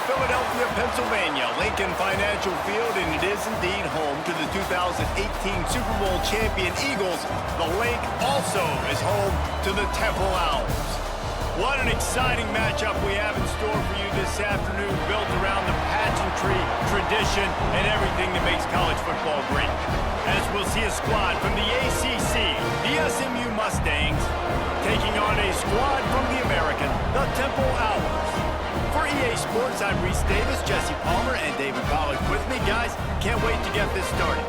Philadelphia, Pennsylvania, Lincoln Financial Field, and it is indeed home to the 2018 Super Bowl champion Eagles. The lake also is home to the Temple Owls. What an exciting matchup we have in store for you this afternoon, built around the pageantry, tradition, and everything that makes college football great. As we'll see a squad from the ACC, the SMU Mustangs, taking on a squad from the American, the Temple Owls. For EA Sports, I'm Reese Davis, Jesse Palmer, and David Pollack with me. Guys, can't wait to get this started.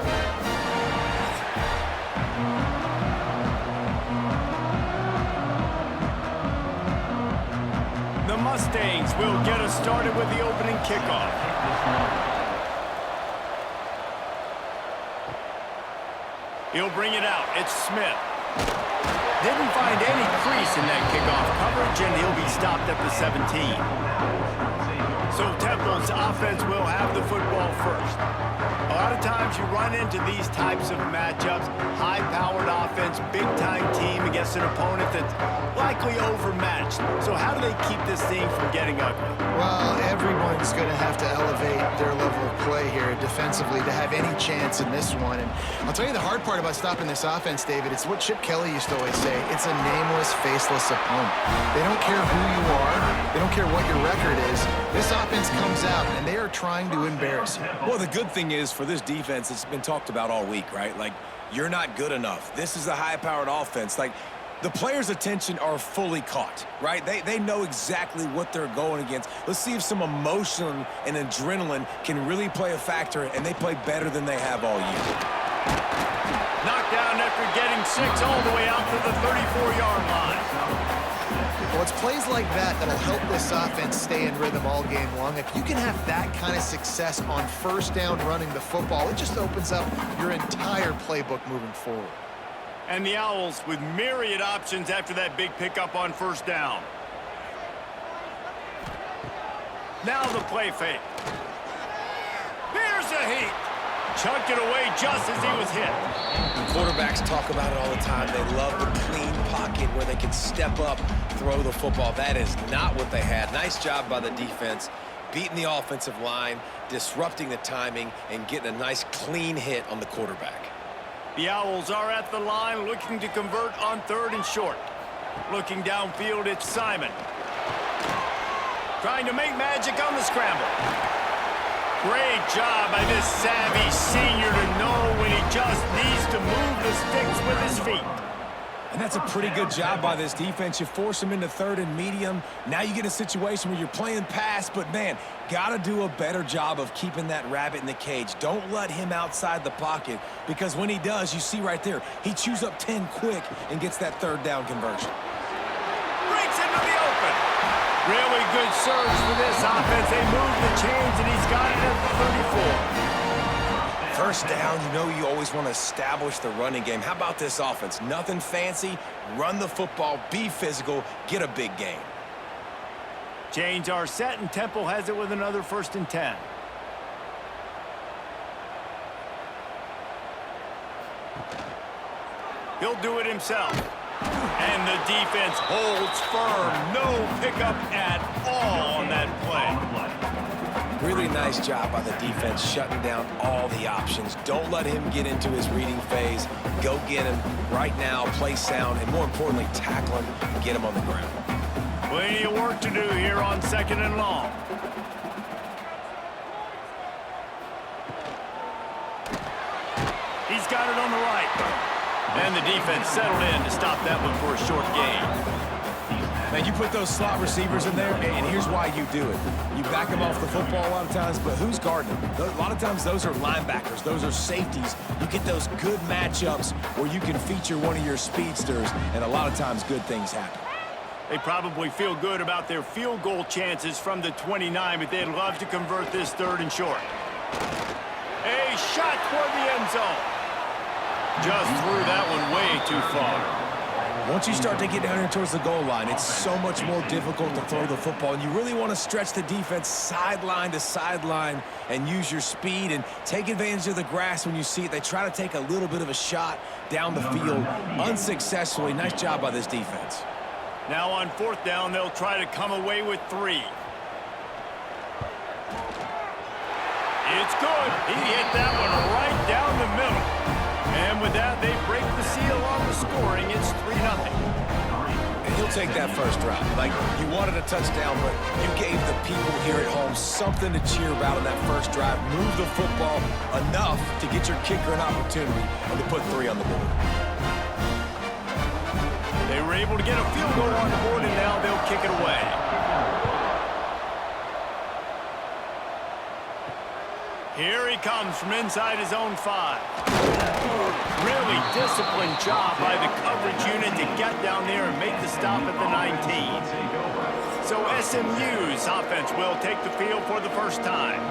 The Mustangs will get us started with the opening kickoff. He'll bring it out. It's Smith. Didn't find any crease in that kickoff coverage, and he'll be stopped at the 17. So Temple's offense will have the football first. A lot of times you run into these types of matchups, high-powered offense, big-time team against an opponent that's likely overmatched. So how do they keep this thing from getting ugly? Well, everyone's going to have to elevate their level of play here defensively to have any chance in this one. And I'll tell you the hard part about stopping this offense, David, it's what Chip Kelly used to always say. It's a nameless, faceless opponent. They don't care who you are. They don't care what your record is. This offense comes out, and they are trying to embarrass you. Well, the good thing is for this defense, it's been talked about all week, right? Like, you're not good enough. This is a high-powered offense. Like, the players' attention are fully caught, right? They know exactly what they're going against. Let's see if some emotion and adrenaline can really play a factor, and they play better than they have all year. Knocked down after getting 6 all the way out to the 34-yard line. Well, it's plays like that that'll help this offense stay in rhythm all game long. If you can have that kind of success on first down running the football, it just opens up your entire playbook moving forward. And the Owls with myriad options after that big pickup on first down. Now the play fake. Here's a heat. Chucked it away just as he was hit. Quarterbacks talk about it all the time. They love the clean pocket where they can step up, throw the football. That is not what they had. Nice job by the defense, beating the offensive line, disrupting the timing, and getting a nice clean hit on the quarterback. The Owls are at the line looking to convert on 3rd and short. Looking downfield, it's Simon. Trying to make magic on the scramble. Great job by this savvy senior to know when he just needs to move the sticks with his feet. And that's a pretty good job by this defense. You force him into 3rd and medium. Now you get a situation where you're playing pass, but, man, got to do a better job of keeping that rabbit in the cage. Don't let him outside the pocket, because when he does, you see right there, he chews up 10 quick and gets that 3rd down conversion. Breaks into the open. Really good surge for this offense. They move the chains, and he's got it at the 34. First down, you know you always want to establish the running game. How about this offense? Nothing fancy. Run the football, be physical, get a big gain. Chains are set, and Temple has it with another 1st and 10. He'll do it himself. And the defense holds firm. No pickup at all on that play. Really nice job by the defense shutting down all the options. Don't let him get into his reading phase. Go get him right now, play sound, and more importantly, tackle him and get him on the ground. Plenty of work to do here on 2nd and long. He's got it on the right. And the defense settled in to stop that one for a short gain. Now, you put those slot receivers in there, and here's why you do it. You back them off the football a lot of times, but who's guarding them? A lot of times those are linebackers. Those are safeties. You get those good matchups where you can feature one of your speedsters, and a lot of times good things happen. They probably feel good about their field goal chances from the 29, but they'd love to convert this 3rd and short. A shot toward the end zone. Just threw that one way too far. Once you start to get down here towards the goal line, it's so much more difficult to throw the football, and you really want to stretch the defense sideline to sideline and use your speed and take advantage of the grass when you see it. They try to take a little bit of a shot down the field unsuccessfully. Nice job by this defense. Now on 4th down, they'll try to come away with 3. It's good. He hit that one right down the middle. And with that, they break the seal on the scoring. It's 3-0. And he'll take that first drive. Like, you wanted a touchdown, but you gave the people here at home something to cheer about in that first drive. Move the football enough to get your kicker an opportunity and to put 3 on the board. They were able to get a field goal on the board, and now they'll kick it away. Here he comes from inside his own 5. Really disciplined job by the coverage unit to get down there and make the stop at the 19. So SMU's offense will take the field for the first time.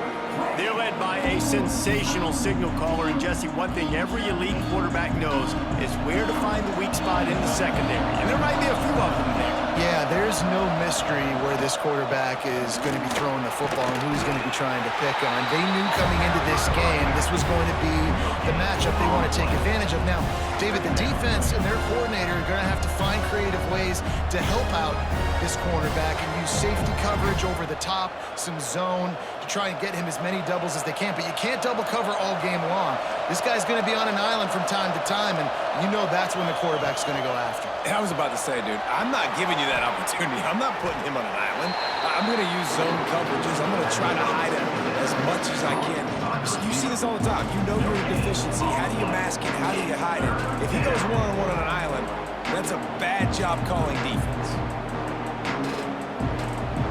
They're led by a sensational signal caller, and Jesse, one thing every elite quarterback knows is where to find the weak spot in the secondary, and there might be a few of them there. Yeah, there's no mystery where this quarterback is going to be throwing the football and who he's going to be trying to pick on. They knew coming into this game this was going to be the matchup they want to take advantage of. Now, David, the defense and their coordinator are going to have to find creative ways to help out this cornerback and use safety coverage over the top, some zone to try and get him as many doubles as they can. But you can't double cover all game long. This guy's going to be on an island from time to time, and you know that's when the quarterback's going to go after him. I was about to say, dude, I'm not giving you that opportunity. I'm not putting him on an island. I'm going to use zone coverages. I'm going to try to hide him as much as I can. You see this all the time. You know your deficiency. How do you mask it? How do you hide it? If he goes one-on-one on an island, that's a bad job calling defense.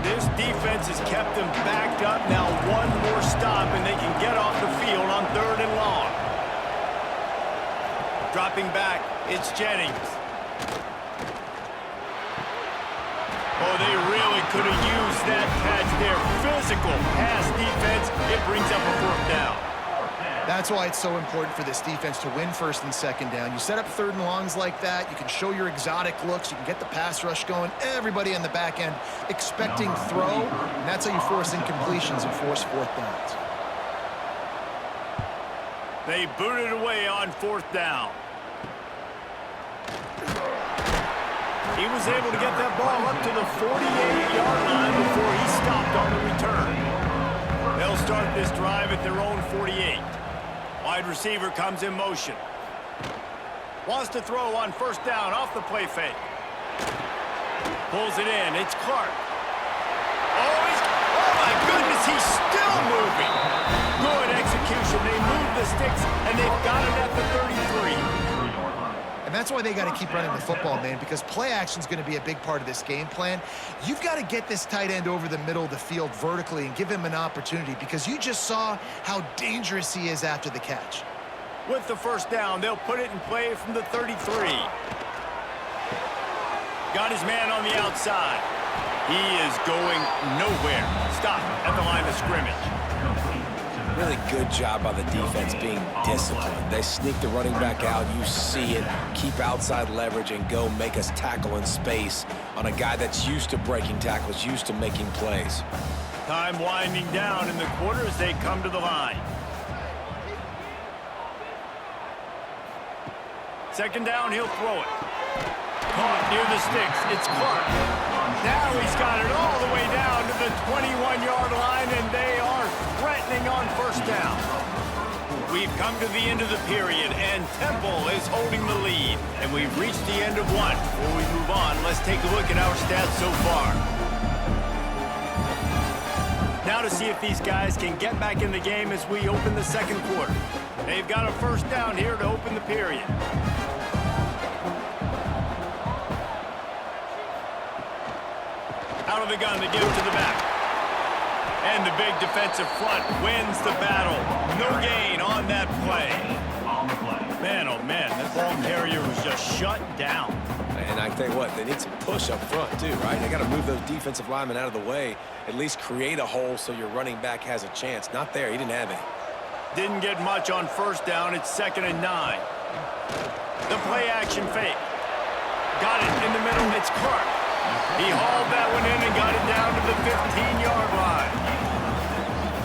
This defense has kept them backed up. Now one more stop, and they can get off the field on 3rd and long. Dropping back, it's Jennings. Oh, they really could have used that catch there. Physical pass defense. It brings up a 4th down. That's why it's so important for this defense to win 1st and 2nd down. You set up 3rd and longs like that. You can show your exotic looks. You can get the pass rush going. Everybody on the back end expecting throw. And that's how you force incompletions and force 4th downs. They booted away on 4th down. He was able to get that ball up to the 48-yard line before he stopped on the return. They'll start this drive at their own 48. Wide receiver comes in motion. Wants to throw on 1st down off the play fake. Pulls it in. It's Clark. Oh my goodness, he's still moving. Good execution. They move the sticks, and they've got it at the 33. And that's why they got to keep running the football, man, because play action is going to be a big part of this game plan. You've got to get this tight end over the middle of the field vertically and give him an opportunity, because you just saw how dangerous he is after the catch. With the 1st down, they'll put it in play from the 33. Got his man on the outside. He is going nowhere. Stop at the line of scrimmage. Really good job by the defense being disciplined. They sneak the running back out. You see it. Keep outside leverage and go make us tackle in space on a guy that's used to breaking tackles, used to making plays. Time winding down in the quarter as they come to the line. 2nd down, he'll throw it. Caught near the sticks. It's Clark. Now he's got it all the way down to the 21-yard line, and they are threatening on 1st down. We've come to the end of the period, and Temple is holding the lead. And we've reached the end of one. Before we move on, let's take a look at our stats so far. Now to see if these guys can get back in the game as we open the 2nd quarter. They've got a 1st down here to open the period. Out of the gun, they give it to the back. And the big defensive front wins the battle. No gain on that play. Man, oh man, that ball carrier was just shut down. And I tell you what, they need some push up front too, right? They got to move those defensive linemen out of the way, at least create a hole so your running back has a chance. Not there, he didn't have any. Didn't get much on 1st down. It's 2nd and 9. The play action fake. Got it in the middle. It's Clark. He hauled that one in and got it down to the 15-yard line.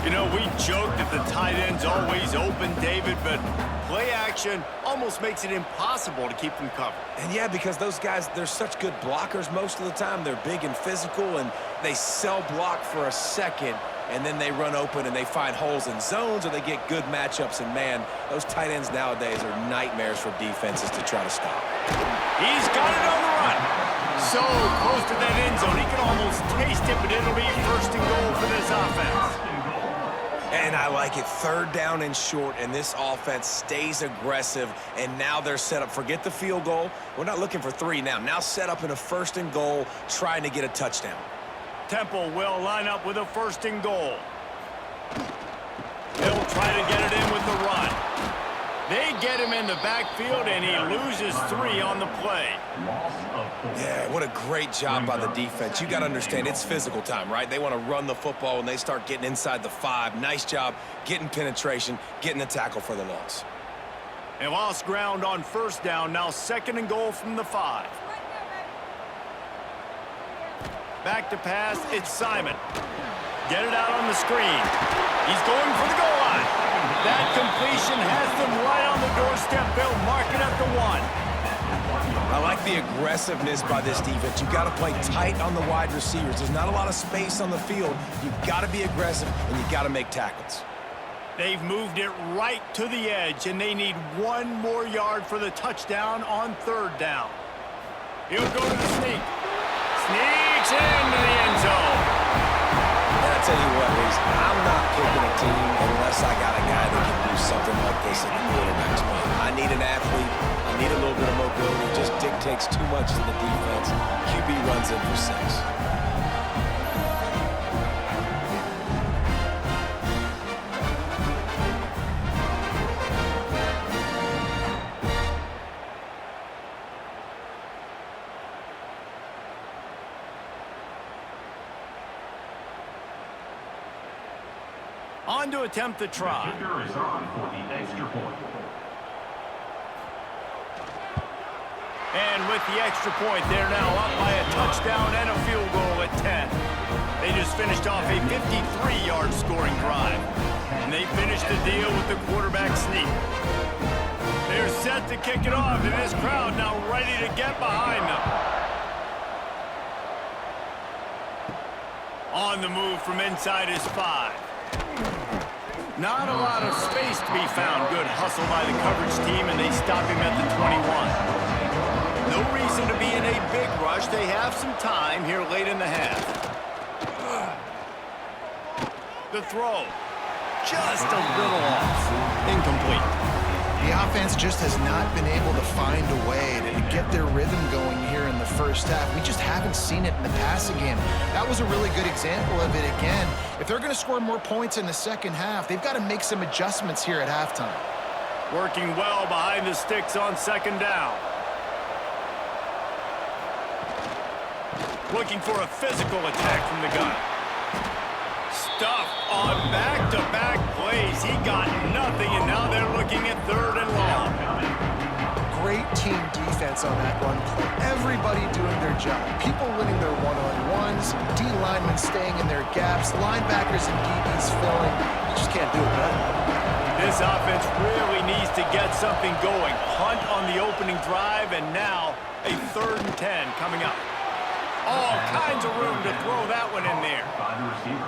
You know, we joked that the tight end's always open, David, but play action almost makes it impossible to keep them covered. And yeah, because those guys, they're such good blockers most of the time. They're big and physical, and they sell block for a second, and then they run open and they find holes in zones, or they get good matchups. And, man, those tight ends nowadays are nightmares for defenses to try to stop. He's got it on the run. So close to that end zone, he can almost taste it, but it'll be first and goal for this offense. And I like it. 3rd down and short, and this offense stays aggressive, and now they're set up. Forget the field goal. We're not looking for 3 now. Now set up in a 1st and goal, trying to get a touchdown. Temple will line up with a 1st and goal. He'll try to get it in with the run. They get him in the backfield, and he loses 3 on the play. Yeah, what a great job by the defense. You got to understand, it's physical time, right? They want to run the football, and they start getting inside the 5. Nice job getting penetration, getting the tackle for the loss. They lost ground on 1st down, now 2nd and goal from the 5. Back to pass, it's Simon. Get it out on the screen. He's going for the goal line. That completion has them right on the doorstep. They'll mark it at the 1. I like the aggressiveness by this defense. You got to play tight on the wide receivers. There's not a lot of space on the field. You've got to be aggressive, and you got to make tackles. They've moved it right to the edge, and they need 1 more yard for the touchdown on 3rd down. He'll go to the sneak. Sneaks into the end zone. And I tell you what, Reese, I'm not picking a team unless I got a guy that can do something like this in the quarterback's play. I need an athlete. I need a little bit of mobility. It just dictates too much in the defense. QB runs in for 6. On to attempt the try. Kicker is on for the extra point. And with the extra point, they're now up by a touchdown and a field goal at 10. They just finished off a 53-yard scoring drive. And they finished the deal with the quarterback sneak. They're set to kick it off, and this crowd now ready to get behind them. On the move from inside his 5. Not a lot of space to be found. Good hustle by the coverage team, and they stop him at the 21. No reason to be in a big rush. They have some time here late in the half. The throw. Just a little off. Incomplete. The offense just has not been able to find a way to get their rhythm going here in the first half. We just haven't seen it in the passing game. That was a really good example of it again. If they're going to score more points in the second half, they've got to make some adjustments here at halftime. Working well behind the sticks on 2nd down. Looking for a physical attack from the gun. Stuff on back-to-back plays. He got nothing, and now they're looking at 3rd and long. Great team defense on that run play. Everybody doing their job. People winning their one-on-ones, D linemen staying in their gaps, linebackers and DBs filling. You just can't do it better. This offense really needs to get something going. Hunt on the opening drive, and now a 3rd and 10 coming up. All kinds of room to throw that one in there.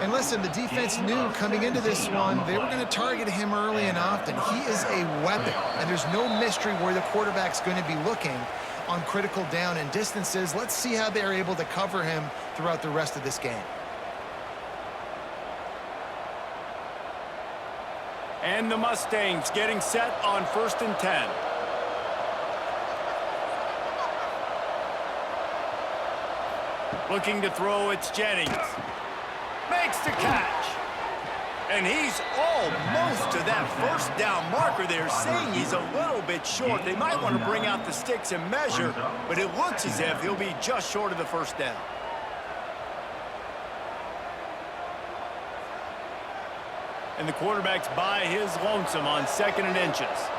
And listen, the defense knew coming into this one, they were going to target him early and often. He is a weapon, and there's no mystery where the quarterback's going to be looking on critical down and distances. Let's see how they're able to cover him throughout the rest of this game. And the Mustangs getting set on 1st and 10. Looking to throw, it's Jennings. Makes the catch. And he's almost to that 1st down marker there, saying he's a little bit short. They might want to bring out the sticks and measure, but it looks as if he'll be just short of the 1st down. And the quarterback's by his lonesome on 2nd and inches.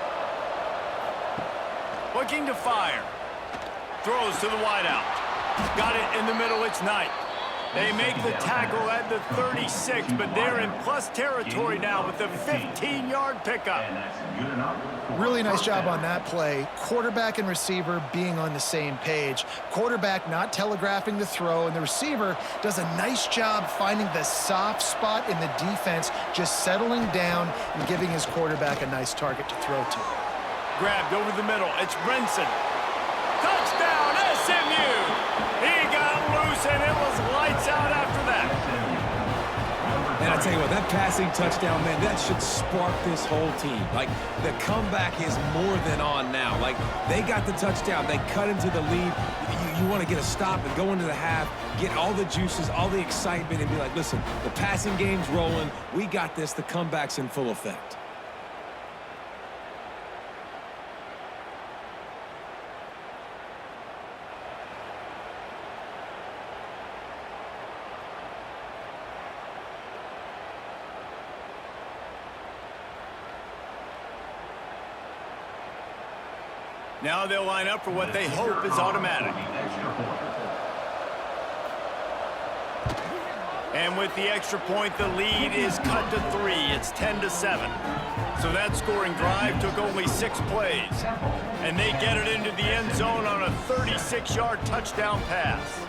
Looking to fire. Throws to the wideout. Got it in the middle, it's Knight. They make the tackle at the 36, but they're in plus territory now with the 15-yard pickup. Really nice job on that play. Quarterback and receiver being on the same page. Quarterback not telegraphing the throw, and the receiver does a nice job finding the soft spot in the defense, just settling down and giving his quarterback a nice target to throw to. Grabbed over the middle. It's Brinson. Touchdown, SMU! He got loose, and it was lights out after that. And I tell you what, that passing touchdown, man, that should spark this whole team. Like, the comeback is more than on now. Like, they got the touchdown. They cut into the lead. You want to get a stop and go into the half, get all the juices, all the excitement, and be like, listen, the passing game's rolling. We got this. The comeback's in full effect. Now they'll line up for what they hope is automatic. And with the extra point, the lead is cut to 3. It's 10-7. So that scoring drive took only 6 plays. And they get it into the end zone on a 36-yard touchdown pass.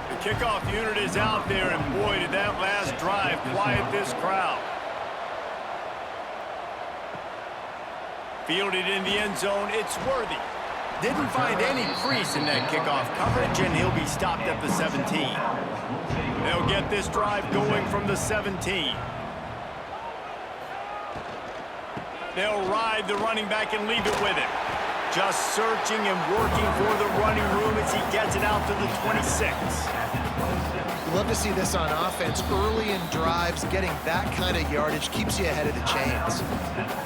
The kickoff unit is out there, and boy, did that last drive quiet this crowd. Fielded in the end zone, it's Worthy. Didn't find any crease in that kickoff coverage, and he'll be stopped at the 17. They'll get this drive going from the 17. They'll ride the running back and leave it with him. Just searching and working for the running room as he gets it out to the 26. You love to see this on offense. Early in drives, getting that kind of yardage keeps you ahead of the chains.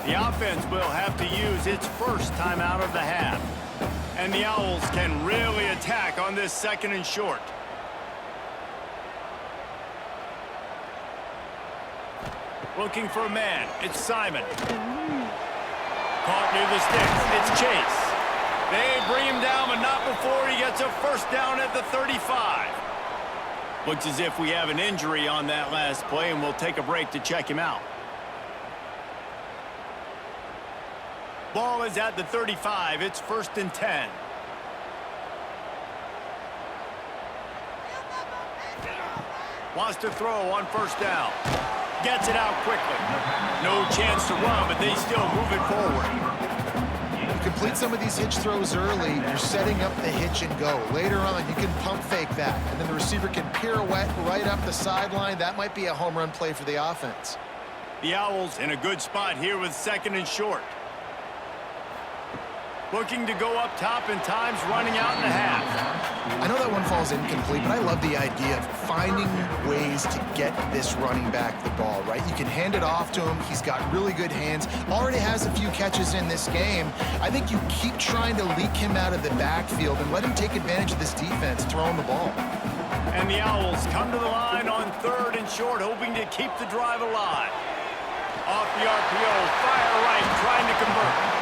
The offense will have to use its first timeout of the half. And the Owls can really attack on this 2nd and short. Looking for a man. It's Simon. Caught near the sticks. It's Chase. They bring him down, but not before he gets a first down at the 35. Looks as if we have an injury on that last play, and we'll take a break to check him out. Ball is at the 35. It's 1st and 10. Wants to throw on 1st down. Gets it out quickly. No chance to run, but they still move it forward. Complete some of these hitch throws early. You're setting up the hitch and go. Later on, you can pump fake that, and then the receiver can pirouette right up the sideline. That might be a home run play for the offense. The Owls in a good spot here with 2nd and short. Looking to go up top, and time's running out in the half. I know that one falls incomplete, but I love the idea of finding ways to get this running back the ball, right? You can hand it off to him. He's got really good hands. Already has a few catches in this game. I think you keep trying to leak him out of the backfield and let him take advantage of this defense throwing the ball. And the Owls come to the line on 3rd and short, hoping to keep the drive alive. Off the RPO, fire right, trying to convert.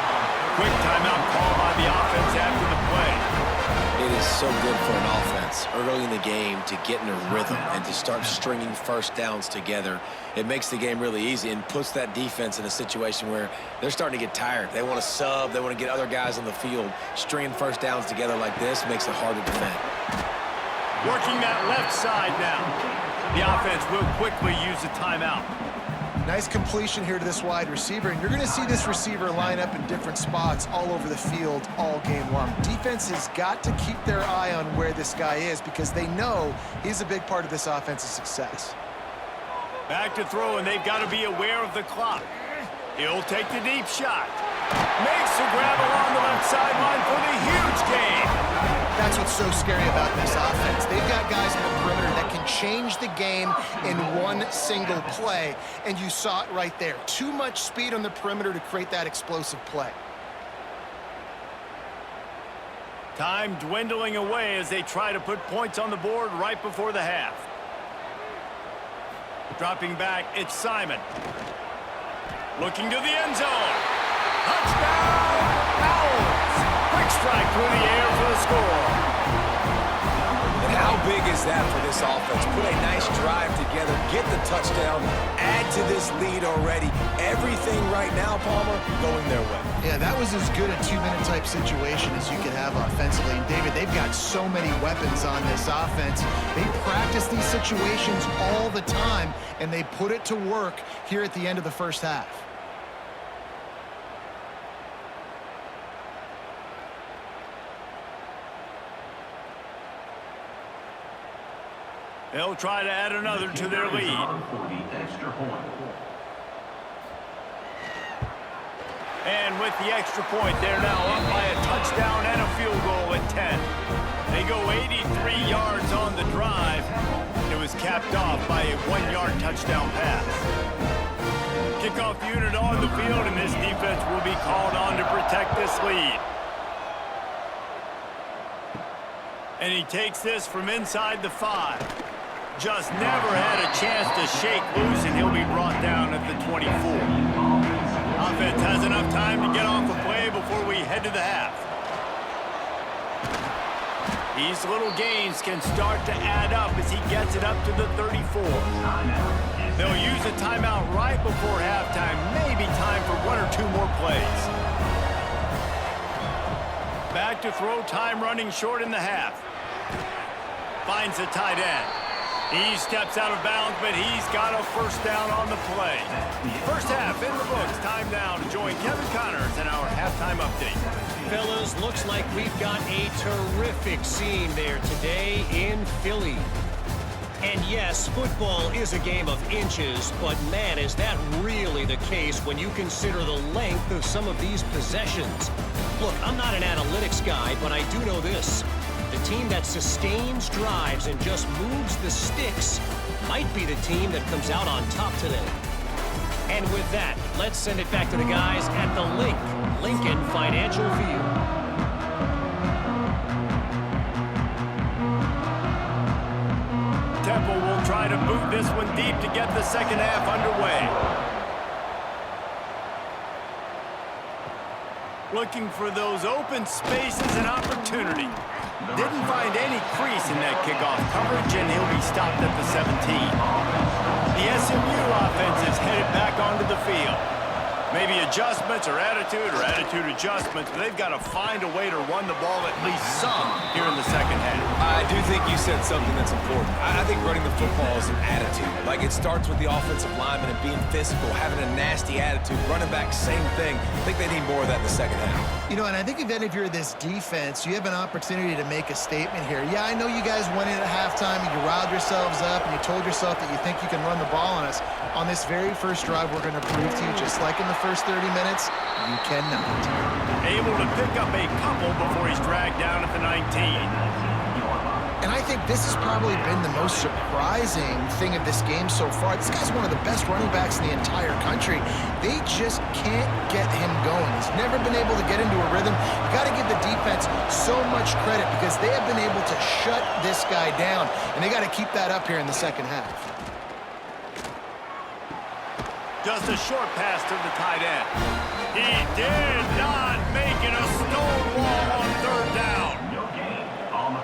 Quick timeout call by the offense after the play. It is so good for an offense early in the game to get in a rhythm and to start stringing first downs together. It makes the game really easy and puts that defense in a situation where they're starting to get tired. They want to sub. They want to get other guys on the field. Stringing first downs together like this makes it hard to defend. Working that left side now. The offense will quickly use a timeout. Nice completion here to this wide receiver, and you're going to see this receiver line up in different spots all over the field all game long. Defense has got to keep their eye on where this guy is because they know he's a big part of this offense's success. Back to throw, and they've got to be aware of the clock. He'll take the deep shot. Makes the grab along the left sideline for the huge gain. That's what's so scary about this offense. They've got guys in the perimeter that can change the game in one single play, and you saw it right there. Too much speed on the perimeter to create that explosive play. Time dwindling away as they try to put points on the board right before the half. Dropping back, it's Simon. Looking to the end zone. Touchdown, Owls! Quick strike through the air for the score. And how big is that for this offense? Put a nice drive together, get the touchdown, add to this lead already. Everything right now, Palmer, going their way. Yeah, that was as good a two-minute type situation as you could have offensively. And David, they've got so many weapons on this offense. They practice these situations all the time, and they put it to work here at the end of the first half. They'll try to add another to their lead. And with the extra point, they're now up by a touchdown and a field goal at 10. They go 83 yards on the drive. It was capped off by a 1-yard touchdown pass. Kickoff unit on the field, and this defense will be called on to protect this lead. And he takes this from inside the 5. Just never had a chance to shake loose, and he'll be brought down at the 24. Offense has enough time to get off a play before we head to the half. These little gains can start to add up as he gets it up to the 34. They'll use a timeout right before halftime, maybe time for 1 or 2 more plays. Back to throw, time running short in the half. Finds a tight end. He steps out of bounds, but he's got a first down on the play. First half in the books. Time now to join Kevin Connors in our halftime update. Fellas, looks like we've got a terrific scene there today in Philly. And yes, football is a game of inches, but man, is that really the case when you consider the length of some of these possessions. Look, I'm not an analytics guy, but I do know this. The team that sustains drives and just moves the sticks might be the team that comes out on top today. And with that, let's send it back to the guys at the Lincoln Financial Field. Temple will try to boot this one deep to get the second half underway. Looking for those open spaces and opportunity. Didn't find any crease in that kickoff coverage, and he'll be stopped at the 17. The SMU offense is headed back onto the field. Maybe adjustments or attitude adjustments, but they've got to find a way to run the ball at least some here in the second half. I do think you said something that's important. I think running the football is an attitude. Like, it starts with the offensive lineman and being physical, having a nasty attitude. Running back, same thing. I think they need more of that in the second half. You know, and I think then if you're this defense, you have an opportunity to make a statement here. Yeah, I know you guys went in at halftime and you riled yourselves up and you told yourself that you think you can run the ball on us. On this very first drive, we're going to prove to you, just like in the first 30 minutes, you cannot. Able to pick up a couple before he's dragged down at the 19. And I think this has probably been the most surprising thing of this game so far. This guy's one of the best running backs in the entire country. They just can't get him going. He's never been able to get into a rhythm. You got to give the defense so much credit because they have been able to shut this guy down, and they got to keep that up here in the second half. Just a short pass to the tight end. He did not make it a stone wall on third down.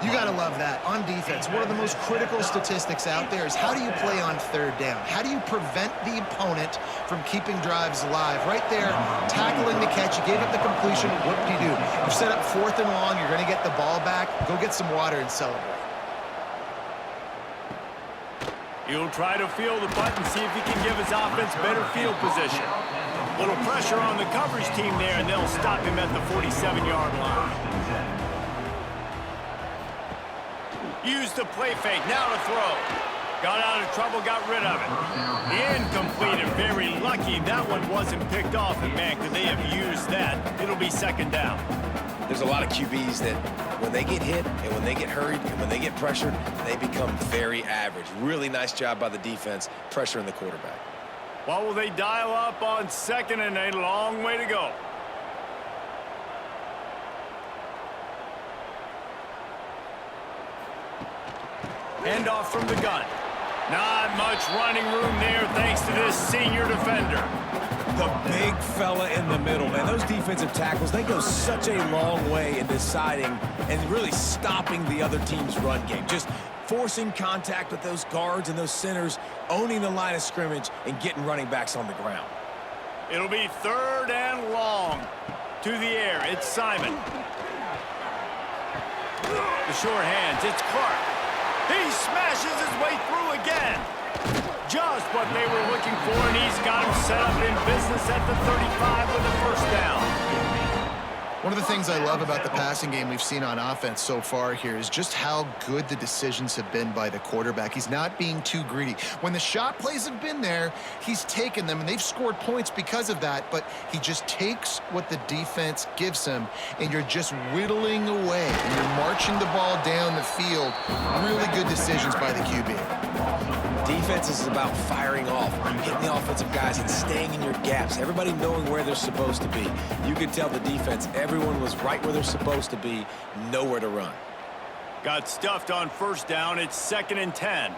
You got to love that. On defense, one of the most critical statistics out there is how do you play on third down? How do you prevent the opponent from keeping drives alive? Right there, tackling the catch. You gave up the completion. What do you do? You set up 4th and long. You're going to get the ball back. Go get some water and celebrate. He'll try to feel the button, see if he can give his offense better field position. Little pressure on the coverage team there, and they'll stop him at the 47-yard line. Used the play fake, now to throw. Got out of trouble, got rid of it. Incomplete and very lucky that one wasn't picked off, and man, could they have used that. It'll be second down. There's a lot of QBs that when they get hit and when they get hurried and when they get pressured, they become very average. Really nice job by the defense pressuring the quarterback. What will they dial up on second and a long way to go? Handoff from the gun. Not much running room there thanks to this senior defender. The big fella in the middle, man. Those defensive tackles, they go such a long way in deciding and really stopping the other team's run game. Just forcing contact with those guards and those centers, owning the line of scrimmage, and getting running backs on the ground. It'll be 3rd and long. To the air, it's Simon. The short hands, it's Clark. He smashes his way through again. Just what they were looking for, and he's got him set up in business at the 35 with a first down. One of the things I love about the passing game we've seen on offense so far here is just how good the decisions have been by the quarterback. He's not being too greedy. When the shot plays have been there, he's taken them, and they've scored points because of that, but he just takes what the defense gives him, and you're just whittling away, and you're marching the ball down the field. Really good decisions by the QB. Defense is about firing off, hitting the offensive guys and staying in your gaps, everybody knowing where they're supposed to be. You can tell the defense, everyone was right where they're supposed to be, nowhere to run. Got stuffed on first down. It's 2nd and 10.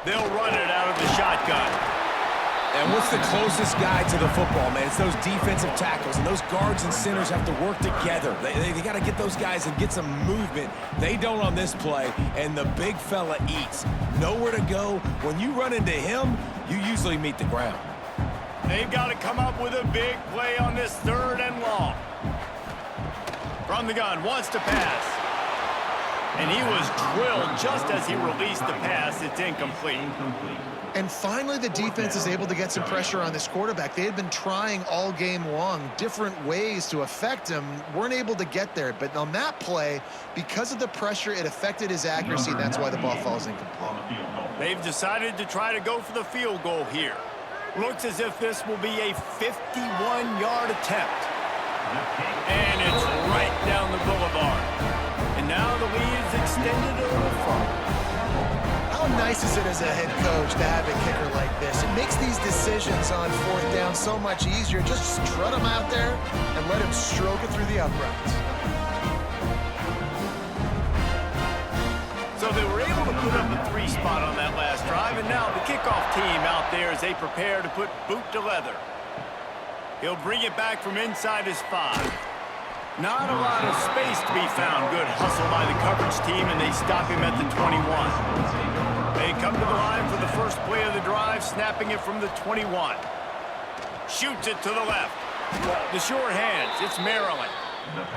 They'll run it out of the shotgun. And what's the closest guy to the football, man? It's those defensive tackles, and those guards and centers have to work together. They got to get those guys and get some movement. They don't on this play, and the big fella eats. Nowhere to go. When you run into him, you usually meet the ground. They've got to come up with a big play on this 3rd and long. From the gun, wants to pass. And he was drilled just as he released the pass. It's incomplete. And finally, the defense is able to get some pressure on this quarterback. They had been trying all game long different ways to affect him, weren't able to get there. But on that play, because of the pressure, it affected his accuracy, and that's why the ball falls incomplete. They've decided to try to go for the field goal here. Looks as if this will be a 51-yard attempt. And it's right down the boulevard. And now the lead is extended a little further. How nice is it as a head coach to have a kicker like this? It makes these decisions on 4th down so much easier. Just strut him out there and let him stroke it through the uprights. So they were able to put up the 3 spot on that last drive, and now the kickoff team out there as they prepare to put boot to leather. He'll bring it back from inside his 5. Not a lot of space to be found. Good hustle by the coverage team, and they stop him at the 21. They come to the line for the first play of the drive, snapping it from the 21. Shoots it to the left. The short hands, it's Maryland.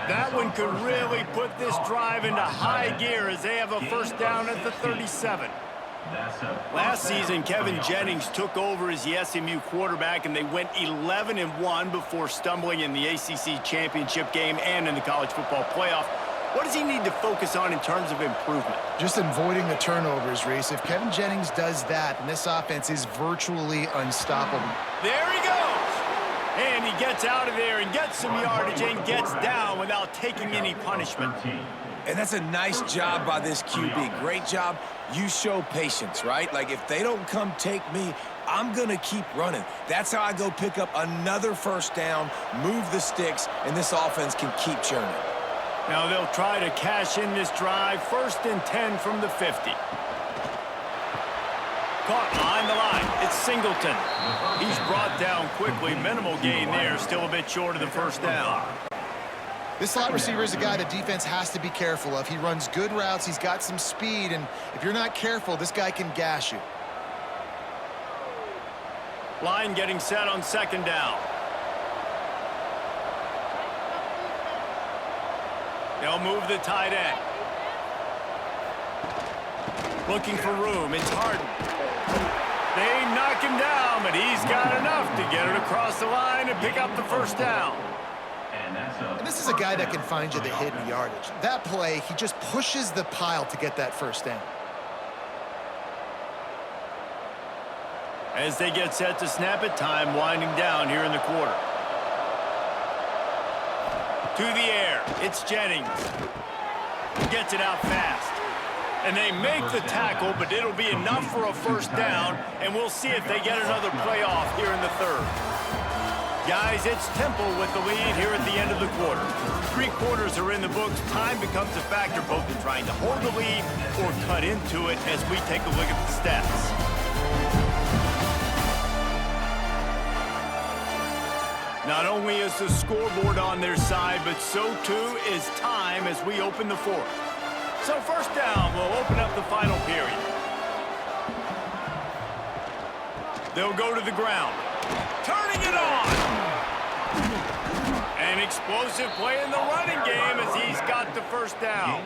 That one could really put this drive into high gear as they have a first down at the 37. Last season, Kevin Jennings took over as the SMU quarterback, and they went 11-1 before stumbling in the ACC championship game and in the college football playoff. What does he need to focus on in terms of improvement? Just avoiding the turnovers, Reese. If Kevin Jennings does that, and this offense is virtually unstoppable. There he goes! And he gets out of there and gets some yardage and gets down without taking any punishment. And that's a nice job by this QB. Great job. You show patience, right? Like, if they don't come take me, I'm going to keep running. That's how I go pick up another first down, move the sticks, and this offense can keep churning. Now they'll try to cash in this drive. 1st and 10 from the 50. Caught behind the line. It's Singleton. He's brought down quickly. Minimal gain there. Still a bit short of the first down. This slot receiver is a guy the defense has to be careful of. He runs good routes. He's got some speed, and if you're not careful, this guy can gash you. Line getting set on 2nd down. They'll move the tight end. Looking for room. It's Harden. They knock him down, but he's got enough to get it across the line and pick up the first down. And this is a guy that can find you the hidden yardage. That play, he just pushes the pile to get that first down. As they get set to snap it, time winding down here in the quarter. To the air, it's Jennings. Gets it out fast. And they make the tackle, but it'll be enough for a first down, and we'll see if they get another play off here in the 3rd. Guys, it's Temple with the lead here at the end of the quarter. 3 quarters are in the books. Time becomes a factor both in trying to hold the lead or cut into it as we take a look at the stats. Not only is the scoreboard on their side, but so too is time as we open the fourth. So first down, we'll open up the final period. They'll go to the ground. Turning it on! An explosive play in the running game as he's got the first down.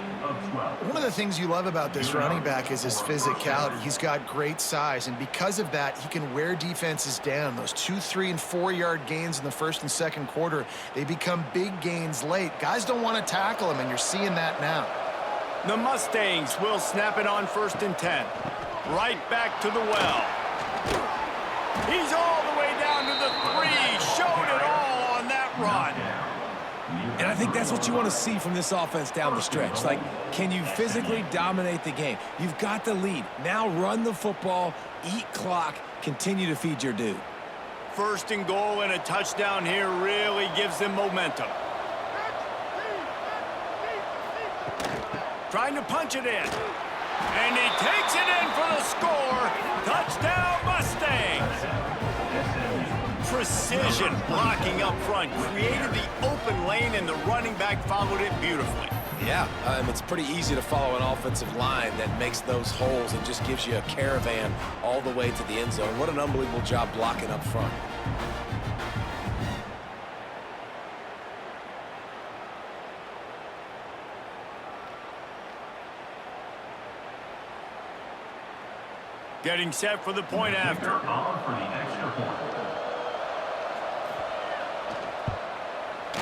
One of the things you love about this running back is his physicality. He's got great size, and because of that, he can wear defenses down. Those 2-, 3-, and 4-yard gains in the first and second quarter, they become big gains late. Guys don't want to tackle him, and you're seeing that now. The Mustangs will snap it on 1st and 10. Right back to the well. He's all the way down to the 3. Showed it all on that run. And I think that's what you want to see from this offense down the stretch. Like, can you physically dominate the game? You've got the lead. Now run the football, eat clock, continue to feed your dude. 1st and goal and a touchdown here really gives them momentum. Trying to punch it in. And he takes it in for the score. Touchdown, Mustangs. Precision blocking up front created the open lane, and the running back followed it beautifully. Yeah, it's pretty easy to follow an offensive line that makes those holes and just gives you a caravan all the way to the end zone. What an unbelievable job blocking up front. Getting set for the point after. For the extra point.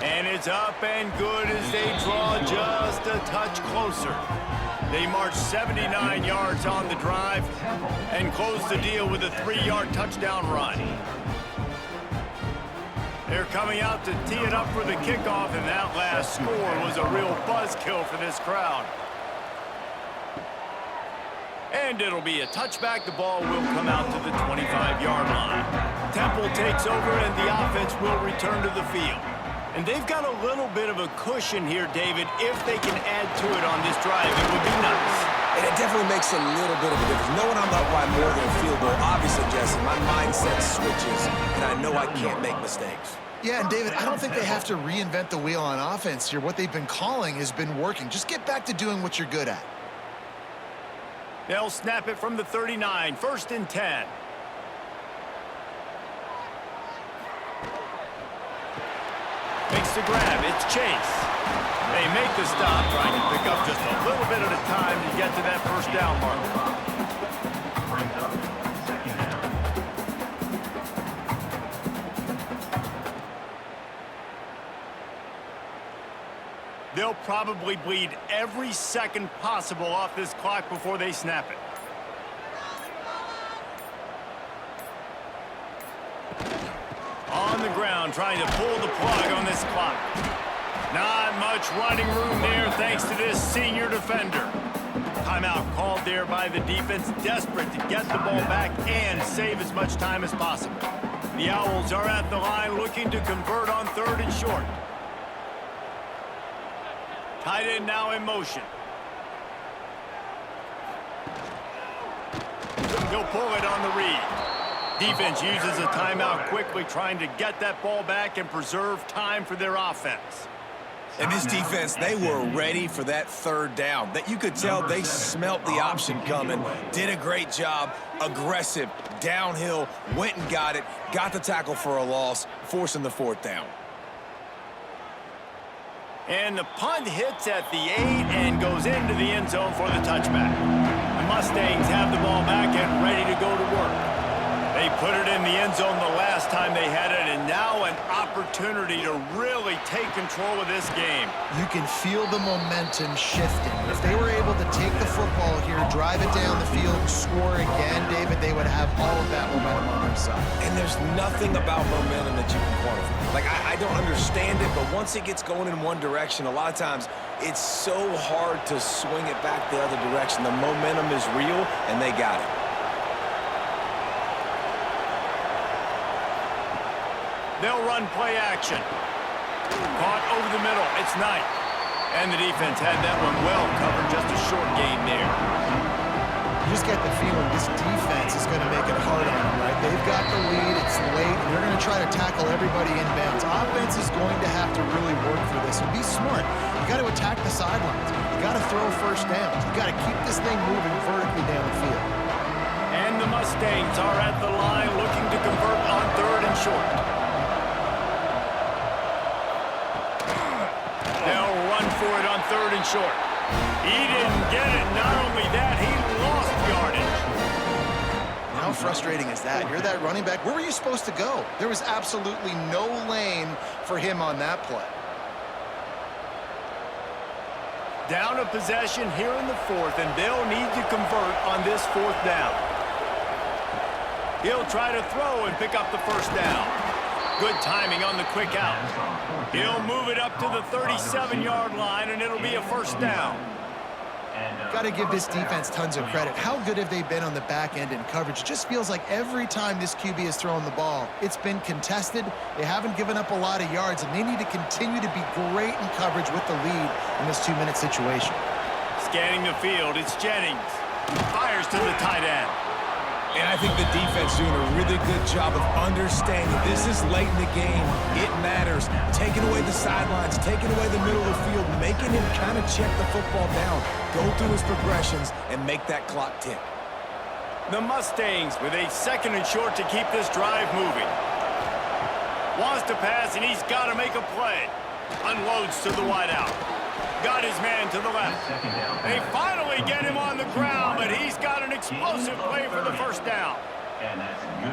And it's up and good as they draw just a touch closer. They march 79 yards on the drive and close the deal with a 3-yard touchdown run. They're coming out to tee it up for the kickoff, and that last score was a real buzzkill for this crowd. And it'll be a touchback. The ball will come out to the 25-yard line. Temple takes over, and the offense will return to the field. And they've got a little bit of a cushion here, David. If they can add to it on this drive, it would be nice. And it definitely makes a little bit of a difference. Knowing I'm up by more than a field goal, obviously, Jesse, my mindset switches, and I know I can't make mistakes. Yeah, and David, I don't think they have to reinvent the wheel on offense here. What they've been calling has been working. Just get back to doing what you're good at. They'll snap it from the 39, 1st and 10. Makes the grab, it's Chase. They make the stop, trying to pick up just a little bit at a time to get to that first down mark. Brings up 2nd down. They'll probably bleed every second possible off this clock before they snap it. On the ground, trying to pull the plug on this clock. Not much running room there thanks to this senior defender. Timeout called there by the defense, desperate to get the ball back and save as much time as possible. The Owls are at the line looking to convert on 3rd and short. Tight end now in motion. He'll pull it on the read. Defense uses a timeout quickly, trying to get that ball back and preserve time for their offense. And this defense, they were ready for that 3rd down. That you could tell they smelt the option coming, did a great job, aggressive, downhill, went and got it, got the tackle for a loss, forcing the 4th down. And the punt hits at the 8 and goes into the end zone for the touchback. The Mustangs have the ball back and ready to go to work. They put it in the end zone the last time they had it, and now an opportunity to really take control of this game. You can feel the momentum shifting. If they were able to take the football here, drive it down the field, score again, David, they would have all of that momentum on their side. And there's nothing about momentum that you can quantify. Like, I don't understand it, but once it gets going in one direction, a lot of times it's so hard to swing it back the other direction. The momentum is real, and they got it. They'll run play action. Caught over the middle. It's Knight. And the defense had that one well covered. Just a short gain there. You just get the feeling this defense is going to make it hard on them, right? They've got the lead. It's late. And they're going to try to tackle everybody inbounds. this one. Be smart. You got to attack the sidelines. You got to throw first downs. You got to keep this thing moving vertically down the field. And the Mustangs are at the line looking to convert on 3rd and short. They'll run for it on 3rd and short. He didn't get it. Not only that, he lost yardage. How frustrating is that? You're that running back. Where were you supposed to go? There was absolutely no lane for him on that play. Down a possession here in the 4th, and they'll need to convert on this 4th down. He'll try to throw and pick up the first down. Good timing on the quick out. He'll move it up to the 37-yard line, and it'll be a first down. Got to give this defense tons of credit. How good have they been on the back end in coverage? It just feels like every time this QB has thrown the ball, it's been contested. They haven't given up a lot of yards, and they need to continue to be great in coverage with the lead in this 2-minute situation. Scanning the field, it's Jennings. Fires to the tight end. And I think the defense doing a really good job of understanding this is late in the game. It matters. Taking away the sidelines, taking away the middle of the field, making him kind of check the football down, go through his progressions, and make that clock tick. The Mustangs with a 2nd and short to keep this drive moving. Wants to pass, and he's got to make a play. Unloads to the wideout. Got his man to the left. They finally get him on the ground, but he's got an explosive play for the first down.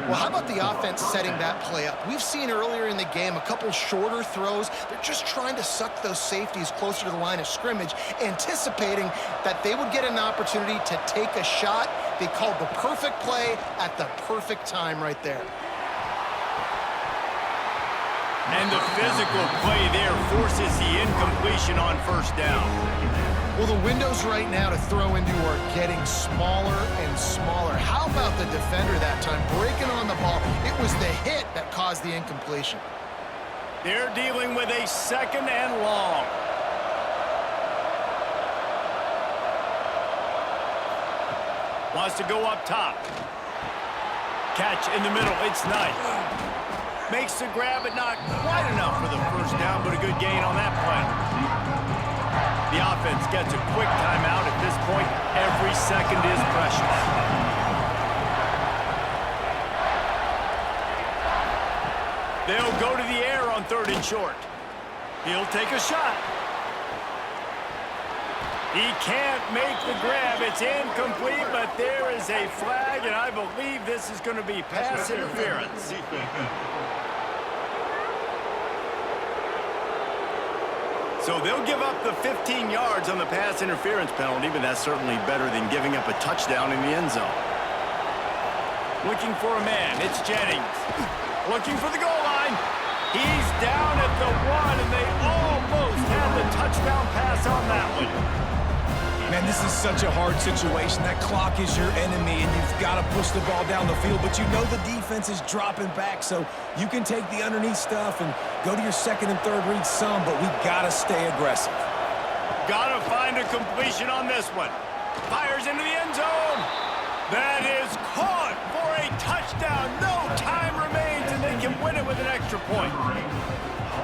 Well, how about the offense setting that play up? We've seen earlier in the game a couple shorter throws. They're just trying to suck those safeties closer to the line of scrimmage, anticipating that they would get an opportunity to take a shot. They called the perfect play at the perfect time right there. And the physical play there forces the incompletion on first down. Well, the windows right now to throw into are getting smaller and smaller. How about the defender that time breaking on the ball? It was the hit that caused the incompletion. They're dealing with a 2nd and long. Wants to go up top. Catch in the middle. It's nice. Makes the grab, but not quite enough for the first down, but a good gain on that play. The offense gets a quick timeout. At this point, every second is precious. They'll go to the air on 3rd and short. He'll take a shot. He can't make the grab. It's incomplete, but there is a flag, and I believe this is going to be pass interference. So they'll give up the 15 yards on the pass interference penalty, but that's certainly better than giving up a touchdown in the end zone. Looking for a man. It's Jennings. Looking for the goal line. He's down at the 1, and they almost had the touchdown pass on that one. Man, this is such a hard situation. That clock is your enemy, and you've got to push the ball down the field. But you know the defense is dropping back, so you can take the underneath stuff and go to your 2nd and 3rd read some, but we got to stay aggressive. Got to find a completion on this one. Fires into the end zone. That is caught for a touchdown. No time remains, and they can win it with an extra point.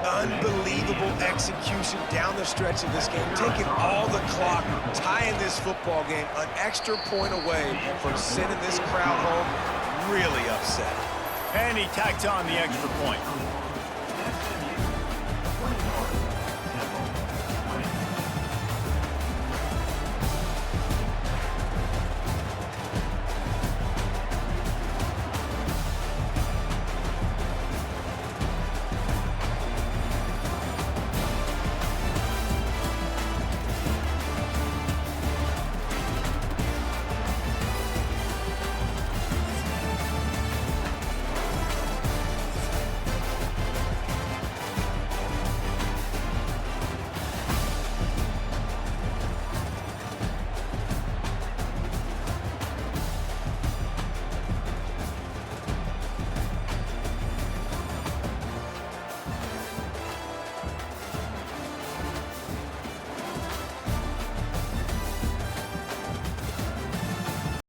Unbelievable execution down the stretch of this game, taking all the clock, tying this football game an extra point away from sending this crowd home really upset. And he tacks on the extra point.